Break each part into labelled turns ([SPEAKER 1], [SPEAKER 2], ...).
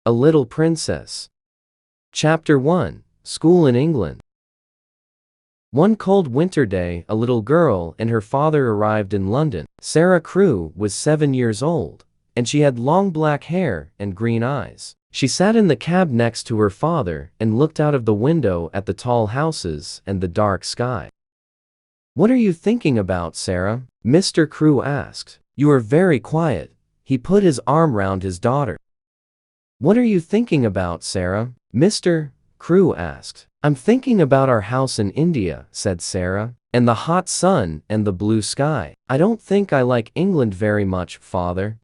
[SPEAKER 1] A Little Princess. Chapter 1. School in England. One cold winter day, a little girl and her father arrived in London. Sarah Crewe was 7 years old, and she had long black hair and green eyes. She sat in the cab next to her father and looked out of the window at the tall houses and the dark sky. "What are you thinking about, Sarah?" Mr. Crewe asked. "You are very quiet." He put his arm round his daughter. "What are you thinking about, Sarah?" Mr. Crewe asked. "I'm thinking about our house in India," said Sarah, "and the hot sun and the blue sky. I don't think I like England very much, father."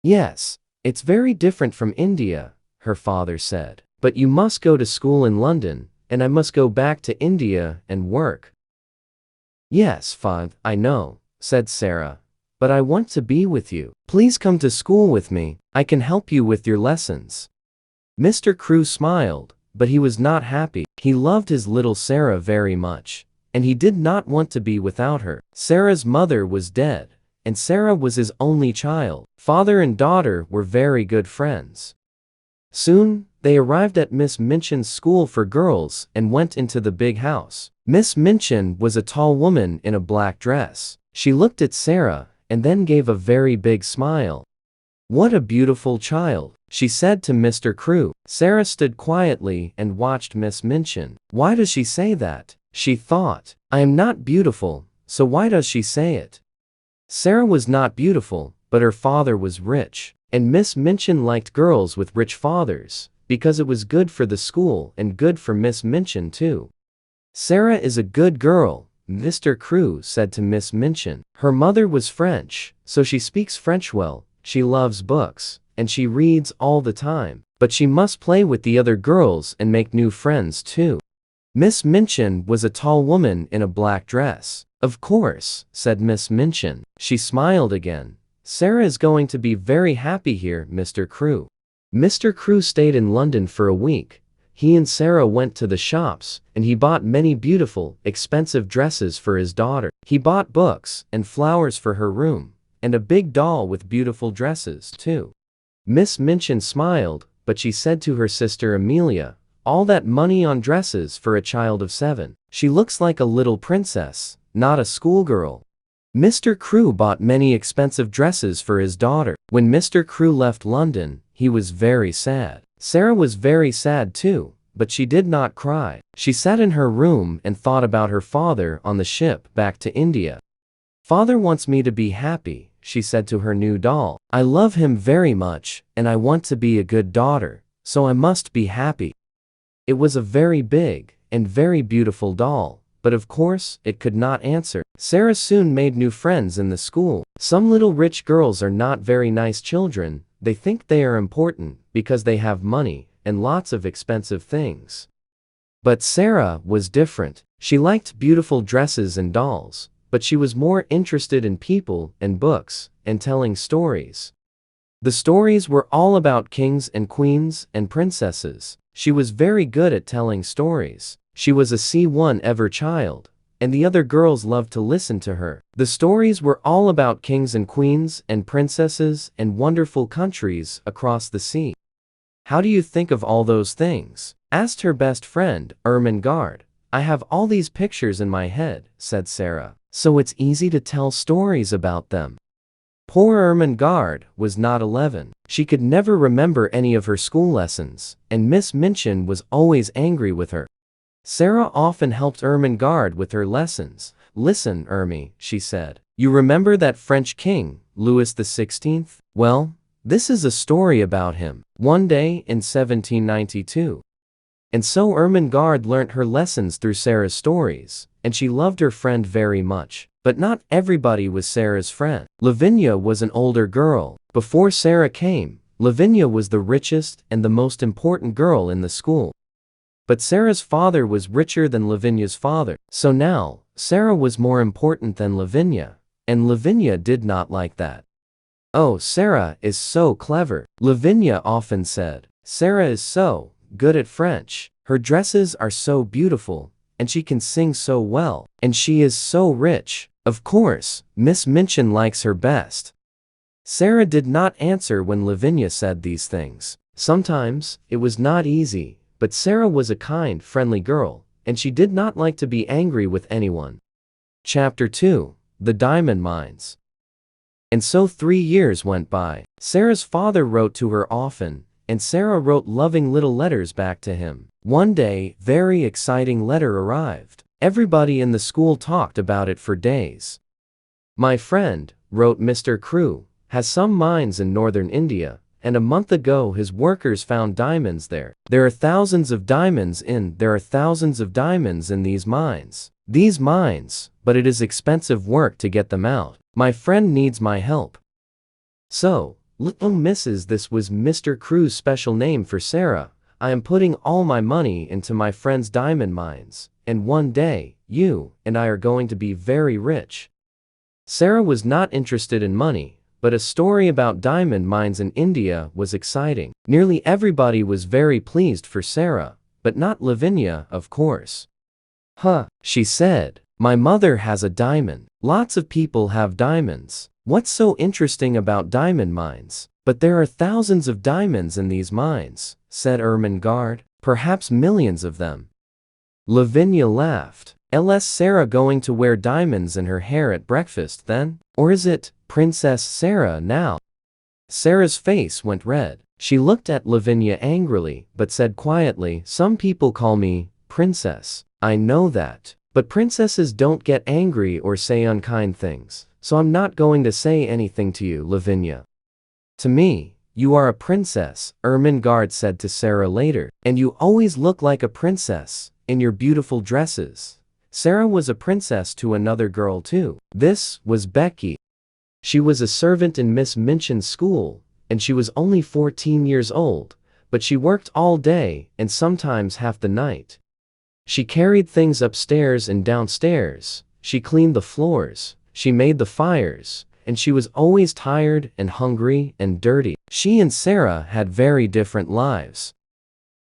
[SPEAKER 1] "Yes, it's very different from India," her father said. "But you must go to school in London, and I must go back to India and work." "Yes, father, I know," said Sarah, "but I want to be with you. Please come to school with me. I can help you with your lessons." Mr. Crewe smiled, but he was not happy. He loved his little Sarah very much, and he did not want to be without her. Sarah's mother was dead, and Sarah was his only child. Father and daughter were very good friends. Soon, they arrived at Miss Minchin's school for girls and went into the big house. Miss Minchin was a tall woman in a black dress. She looked at Sarah and then gave a very big smile. "What a beautiful child," she said to Mr. Crewe. Sarah stood quietly and watched Miss Minchin. "Why does she say that?" she thought. "I am not beautiful, so why does she say it?" Sarah was not beautiful, but her father was rich, and Miss Minchin liked girls with rich fathers, because it was good for the school and good for Miss Minchin too. "Sarah is a good girl," Mr. Crewe said to Miss Minchin. "Her mother was French, so she speaks French well. She loves books, and she reads all the time, but she must play with the other girls and make new friends too." Miss Minchin was a tall woman in a black dress. "Of course," said Miss Minchin. She smiled again. "Sarah is going to be very happy here, Mr. Crewe." Mr. Crewe stayed in London for a week. He and Sarah went to the shops, and he bought many beautiful, expensive dresses for his daughter. He bought books and flowers for her room, and a big doll with beautiful dresses, too. Miss Minchin smiled, but she said to her sister Amelia, "All that money on dresses for a child of 7. She looks like a little princess, not a schoolgirl." Mr. Crewe bought many expensive dresses for his daughter. When Mr. Crewe left London, he was very sad. Sarah was very sad too, but she did not cry. She sat in her room and thought about her father on the ship back to India. "Father wants me to be happy," she said to her new doll. "I love him very much, and I want to be a good daughter, so I must be happy." It was a very big and very beautiful doll, but of course, it could not answer. Sarah soon made new friends in the school. Some little rich girls are not very nice children. They think they are important because they have money and lots of expensive things. But Sarah was different. She liked beautiful dresses and dolls, but she was more interested in people and books and telling stories. The stories were all about kings and queens and princesses. She was very good at telling stories. She was a C1 ever child, and the other girls loved to listen to her. The stories were all about kings and queens and princesses and wonderful countries across the sea. "How do you think of all those things?" asked her best friend, Ermengarde. "I have all these pictures in my head," said Sarah, "so it's easy to tell stories about them." Poor Ermengarde was not 11. She could never remember any of her school lessons, and Miss Minchin was always angry with her. Sarah often helped Ermengarde with her lessons. "Listen, Ermi," she said. "You remember that French king, Louis XVI? Well, this is a story about him. One day in 1792. And so Ermengarde learnt her lessons through Sarah's stories, and she loved her friend very much. But not everybody was Sarah's friend. Lavinia was an older girl. Before Sarah came, Lavinia was the richest and the most important girl in the school. But Sarah's father was richer than Lavinia's father. So now, Sarah was more important than Lavinia, and Lavinia did not like that. "Oh, Sarah is so clever," Lavinia often said. "Sarah is so good at French. Her dresses are so beautiful, and she can sing so well, and she is so rich. Of course, Miss Minchin likes her best." Sarah did not answer when Lavinia said these things. Sometimes, it was not easy, but Sarah was a kind, friendly girl, and she did not like to be angry with anyone. Chapter 2. The Diamond Mines. And so 3 years went by. Sarah's father wrote to her often, and Sarah wrote loving little letters back to him. One day, very exciting letter arrived. Everybody in the school talked about it for days. "My friend," wrote Mr. Crew, "has some mines in northern India, and a month ago his workers found diamonds there. There are thousands of diamonds in these mines. These mines, but it is expensive work to get them out. My friend needs my help." So, little Mrs. This was Mr. Crew's special name for Sarah. "I am putting all my money into my friend's diamond mines, and one day, you and I are going to be very rich." Sarah was not interested in money, but a story about diamond mines in India was exciting. Nearly everybody was very pleased for Sarah, but not Lavinia, of course. "Huh," she said, "my mother has a diamond. Lots of people have diamonds. What's so interesting about diamond mines?" "But there are thousands of diamonds in these mines," said Ermengarde. "Perhaps millions of them." Lavinia laughed. "Is Sarah going to wear diamonds in her hair at breakfast then? Or is it Princess Sarah now?" Sarah's face went red. She looked at Lavinia angrily, but said quietly, "Some people call me Princess. I know that. But princesses don't get angry or say unkind things, so I'm not going to say anything to you, Lavinia." "To me, you are a princess," Ermengarde said to Sarah later, "and you always look like a princess, in your beautiful dresses." Sarah was a princess to another girl too. This was Becky. She was a servant in Miss Minchin's school, and she was only 14 years old, but she worked all day and sometimes half the night. She carried things upstairs and downstairs, she cleaned the floors, she made the fires, and she was always tired and hungry and dirty. She and Sarah had very different lives.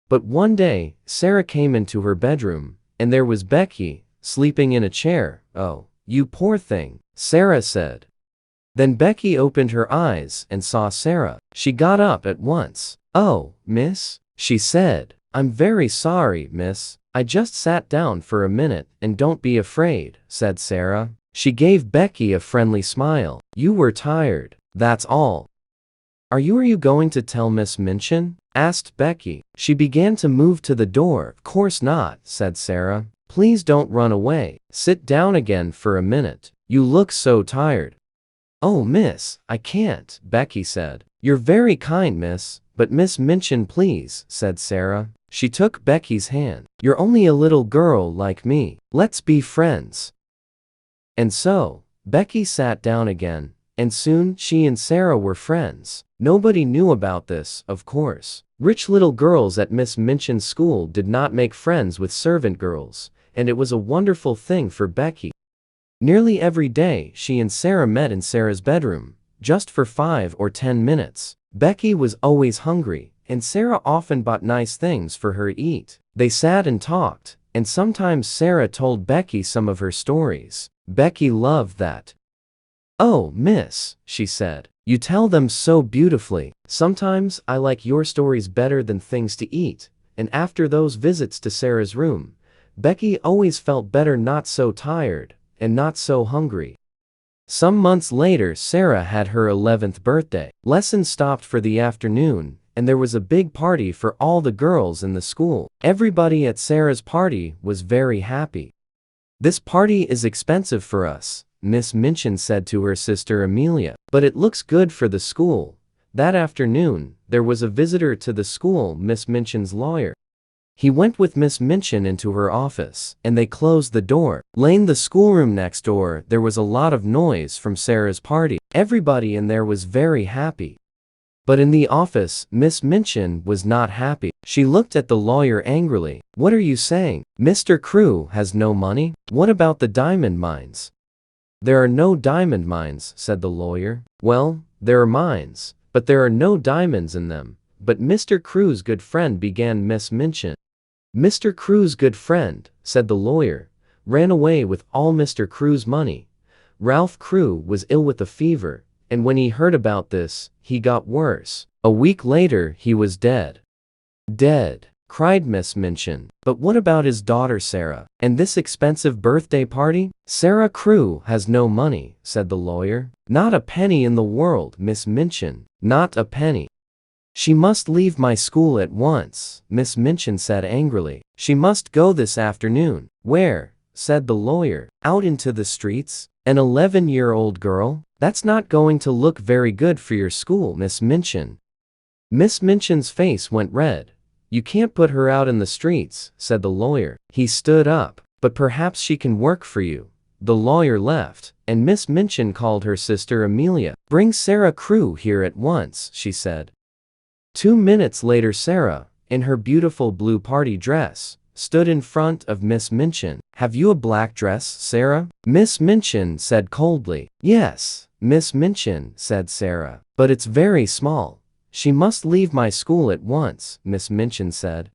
[SPEAKER 1] But one day, Sarah came into her bedroom, and there was Becky, sleeping in a chair. "Oh, you poor thing," Sarah said. Then Becky opened her eyes and saw Sarah. She got up at once. "Oh, miss," she said. "I'm very sorry, miss. I just sat down for a minute, and don't be afraid," said Sarah. She gave Becky a friendly smile. "You were tired, that's all." Are you going to tell Miss Minchin?" asked Becky. She began to move to the door. "Of course not," said Sarah. "Please don't run away. Sit down again for a minute. You look so tired." "Oh, miss, I can't," Becky said. "You're very kind, miss, but Miss Minchin, please," said Sarah. She took Becky's hand. "You're only a little girl like me. Let's be friends." And so, Becky sat down again, and soon she and Sarah were friends. Nobody knew about this, of course. Rich little girls at Miss Minchin's school did not make friends with servant girls, and it was a wonderful thing for Becky. Nearly every day she and Sarah met in Sarah's bedroom, just for 5 or 10 minutes. Becky was always hungry, and Sarah often bought nice things for her to eat. They sat and talked, and sometimes Sarah told Becky some of her stories. Becky loved that. "Oh, miss," she said, "you tell them so beautifully. Sometimes I like your stories better than things to eat." And after those visits to Sarah's room, Becky always felt better, not so tired, and not so hungry. Some months later, Sarah had her 11th birthday. Lessons stopped for the afternoon, and there was a big party for all the girls in the school. Everybody at Sarah's party was very happy. "This party is expensive for us," Miss Minchin said to her sister Amelia, "but it looks good for the school." That afternoon, there was a visitor to the school, Miss Minchin's lawyer. He went with Miss Minchin into her office, and they closed the door. In the schoolroom next door, there was a lot of noise from Sarah's party. Everybody in there was very happy. But in the office, Miss Minchin was not happy. She looked at the lawyer angrily. "What are you saying? Mr. Crew has no money? What about the diamond mines?" "There are no diamond mines," said the lawyer. "Well, there are mines, but there are no diamonds in them." "But Mr. Crew's good friend," began Miss Minchin. "Mr. Crew's good friend," said the lawyer, "ran away with all Mr. Crew's money. Ralph Crew was ill with a fever, and when he heard about this, he got worse. A week later, he was dead. Dead, cried Miss Minchin. But what about his daughter Sarah? And this expensive birthday party? Sarah Crewe has no money, said the lawyer. Not a penny in the world, Miss Minchin. Not a penny. She must leave my school at once, Miss Minchin said angrily. She must go this afternoon. Where? Said the lawyer. Out into the streets? An 11-year-old girl? That's not going to look very good for your school, Miss Minchin. Miss Minchin's face went red. You can't put her out in the streets, said the lawyer. He stood up. But perhaps she can work for you. The lawyer left, and Miss Minchin called her sister Amelia. Bring Sarah Crewe here at once, she said. 2 minutes later Sarah, in her beautiful blue party dress, stood in front of Miss Minchin. Have you a black dress, Sarah? Miss Minchin said coldly. Yes, Miss Minchin, said Sarah. But it's very small. She must leave my school at once, Miss Minchin said.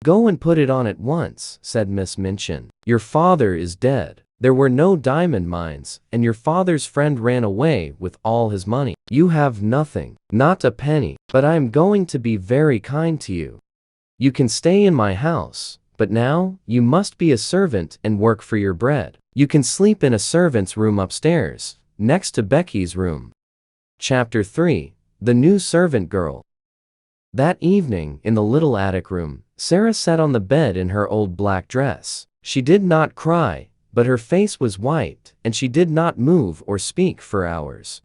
[SPEAKER 1] Go and put it on at once, said Miss Minchin. Your father is dead. There were no diamond mines, and your father's friend ran away with all his money. You have nothing, not a penny, but I am going to be very kind to you. You can stay in my house, but now, you must be a servant and work for your bread. You can sleep in a servant's room upstairs, next to Becky's room. Chapter 3. The New Servant Girl. That evening, in the little attic room, Sarah sat on the bed in her old black dress. She did not cry, but her face was white, and she did not move or speak for hours.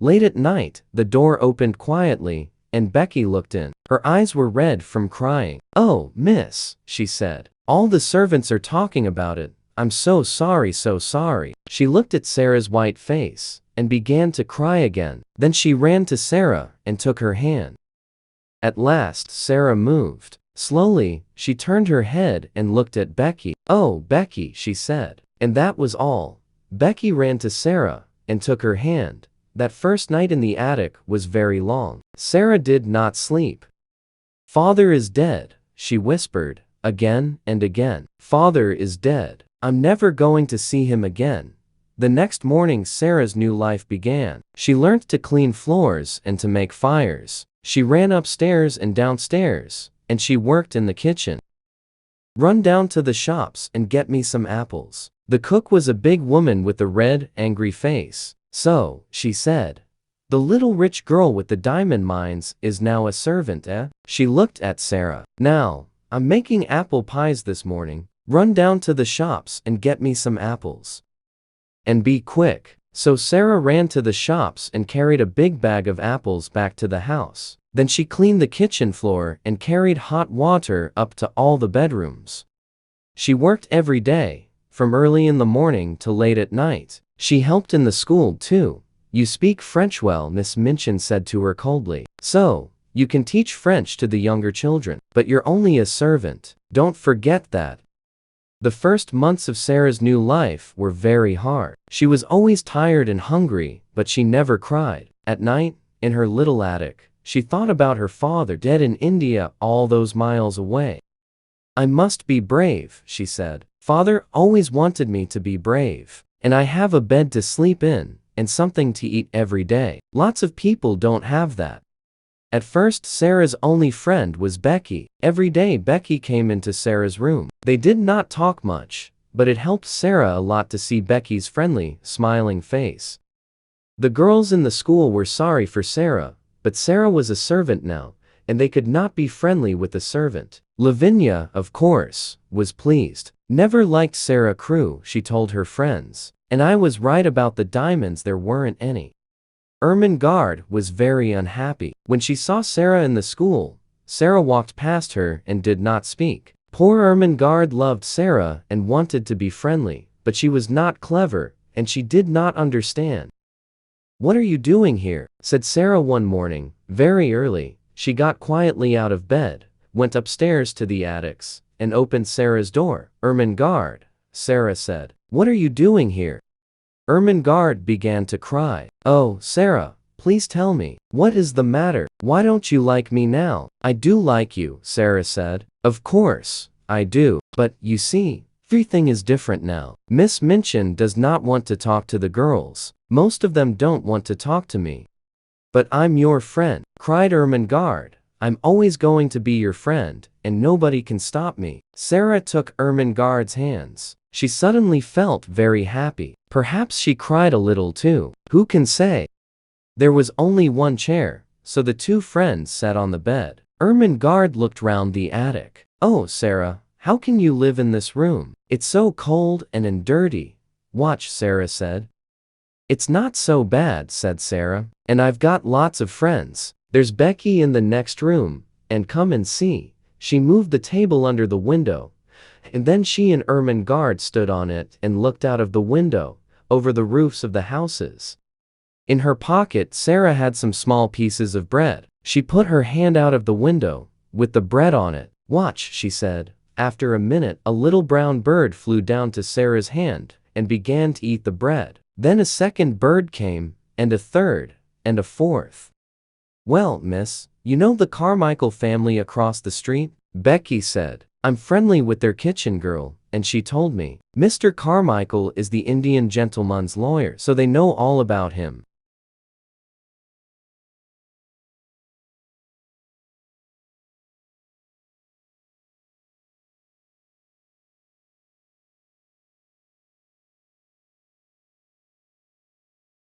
[SPEAKER 1] Late at night, the door opened quietly, and Becky looked in. Her eyes were red from crying. Oh, miss, she said. All the servants are talking about it. I'm so sorry, so sorry. She looked at Sarah's white face, and began to cry again. Then she ran to Sarah, and took her hand. At last, Sarah moved. Slowly, she turned her head and looked at Becky. Oh, Becky, she said. And that was all. Becky ran to Sarah, and took her hand. That first night in the attic was very long. Sarah did not sleep. Father is dead, she whispered, again and again. Father is dead. I'm never going to see him again. The next morning Sarah's new life began. She learnt to clean floors and to make fires. She ran upstairs and downstairs, and she worked in the kitchen. Run down to the shops and get me some apples. The cook was a big woman with a red, angry face. So, she said, the little rich girl with the diamond mines is now a servant, eh? She looked at Sarah. Now, I'm making apple pies this morning. Run down to the shops and get me some apples. And be quick. So Sarah ran to the shops and carried a big bag of apples back to the house. Then she cleaned the kitchen floor and carried hot water up to all the bedrooms. She worked every day, from early in the morning to late at night. She helped in the school too. You speak French well, Miss Minchin said to her coldly. So, you can teach French to the younger children. But you're only a servant. Don't forget that. The first months of Sarah's new life were very hard. She was always tired and hungry, but she never cried. At night, in her little attic, she thought about her father dead in India all those miles away. I must be brave, she said. Father always wanted me to be brave. And I have a bed to sleep in, and something to eat every day. Lots of people don't have that. At first Sarah's only friend was Becky. Every day Becky came into Sarah's room. They did not talk much, but it helped Sarah a lot to see Becky's friendly, smiling face. The girls in the school were sorry for Sarah, but Sarah was a servant now, and they could not be friendly with the servant. Lavinia, of course, was pleased. Never liked Sarah Crewe, she told her friends. And I was right about the diamonds, there weren't any. Ermengarde was very unhappy. When she saw Sarah in the school, Sarah walked past her and did not speak. Poor Ermengarde loved Sarah and wanted to be friendly, but she was not clever, and she did not understand. What are you doing here? Said Sarah one morning, very early. She got quietly out of bed, went upstairs to the attics, and opened Sarah's door. Ermengarde, Sarah said. What are you doing here? Ermengarde began to cry. Oh, Sarah, please tell me. What is the matter? Why don't you like me now? I do like you, Sarah said. Of course, I do. But, you see, Everything is different now. Miss Minchin does not want to talk to the girls. Most of them don't want to talk to me. But I'm your friend, cried Ermengarde. I'm always going to be your friend, and nobody can stop me. Sarah took Ermengarde's hands. She suddenly felt very happy. Perhaps she cried a little too. Who can say? There was only one chair, so the two friends sat on the bed. Ermengarde looked round the attic. Oh, Sarah, how can you live in this room? It's so cold and dirty. Watch, Sarah said. It's not so bad, said Sarah. And I've got lots of friends. There's Becky in the next room, and come and see. She moved the table under the window, and then she and Ermengarde stood on it and looked out of the window, over the roofs of the houses. In her pocket, Sarah had some small pieces of bread. She put her hand out of the window, with the bread on it. Watch, she said. After a minute, a little brown bird flew down to Sarah's hand, and began to eat the bread. Then a second bird came, and a third, and a fourth. Well, miss, you know the Carmichael family across the street? Becky said. I'm friendly with their kitchen girl, and she told me. Mr. Carmichael is the Indian gentleman's lawyer, so they know all about him.